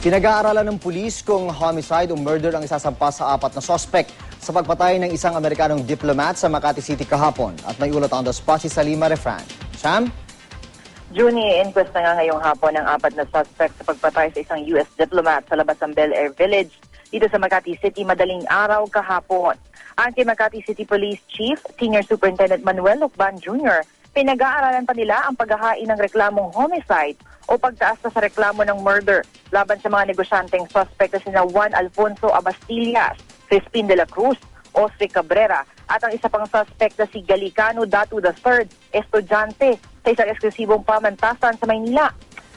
Pinag-aaralan ng pulis kung homicide o murder ang isasampa sa 4 na sospek sa pagpatay ng isang Amerikanong diplomat sa Makati City kahapon. At may ulat on the spot si Salima Refran. Sam? Juni, inquest na nga ngayong hapon ang 4 na suspect sa pagpatay sa isang US diplomat sa labas ng Bel Air Village dito sa Makati City madaling araw kahapon. Ang Makati City Police Chief, Senior Superintendent Manuel Lucban Jr., pinag-aaralan pa nila ang paghahain ng reklamong homicide o pagtaas na sa reklamo ng murder laban sa mga negosyanteng suspect na sina Juan Alfonso Abastillas, Crispin de la Cruz, Osric Cabrera at ang isa pang suspect na si Galicano Datu III, estudyante sa isang eksklusibong pamantasan sa Maynila.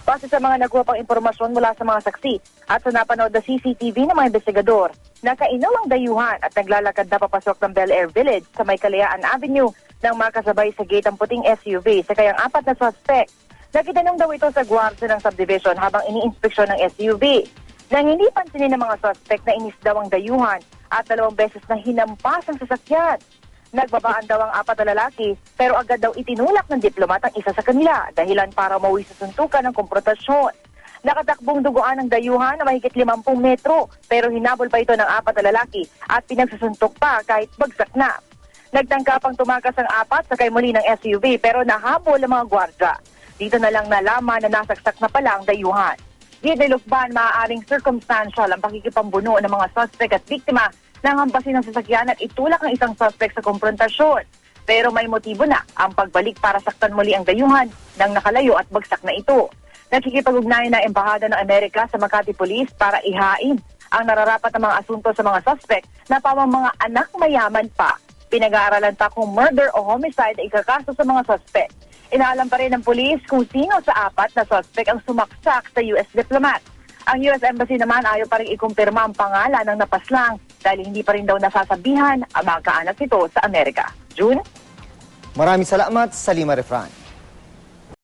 Base sa mga nakuha pang impormasyon mula sa mga saksi at sa napanood na CCTV ng mga investigador, nakainom ang dayuhan at naglalakad na papasok ng Bel Air Village sa May Kalayaan Avenue nang makasabay sa gate ang puting SUV sa kayang 4 na suspect. Nakitanong daw ito sa gwardiya ng subdivision habang iniinspeksyon ng SUV. Nang hindi pansinin ng mga suspect na inis daw ang dayuhan at 2 beses na hinampas ang sasakyan. Nagbabaan daw ang 4 na lalaki pero agad daw itinulak ng diplomat ang isa sa kanila dahilan para mauwi sa suntukan ng konfrontasyon. Nakatakbong duguan ng dayuhan na mahigit 50 metro pero hinabol pa ito ng 4 na lalaki at pinagsusuntok pa kahit bagsak na. Nagtangka pang tumakas ang 4 sakay muli ng SUV pero nahabol ang mga gwardya. Dito na lang nalaman na nasaksak na pala ang dayuhan. Di Lucban, maaaring circumstantial ang pakikipambuno ng mga suspect at biktima nang hampasin ng sasakyan at itulak ng isang suspect sa konfrontasyon. Pero may motibo na ang pagbalik para saktan muli ang dayuhan nang nakalayo at bagsak na ito. Nakikipag-ugnayan ng Embahada ng Amerika sa Makati Police para ihain ang nararapat na mga asunto sa mga suspect na pamang mga anak mayaman pa. Pinag-aaralan pa kung murder o homicide ay ikakaso sa mga suspect. Inaalam pa rin ng pulis kung sino sa 4 na suspect ang sumaksak sa US diplomat. Ang US Embassy naman ayaw pa rin ikumpirma ang pangalan ng napaslang dahil hindi pa rin daw nasasabihan ang mga kaanak nito sa Amerika. June? Maraming salamat, Salima Refran.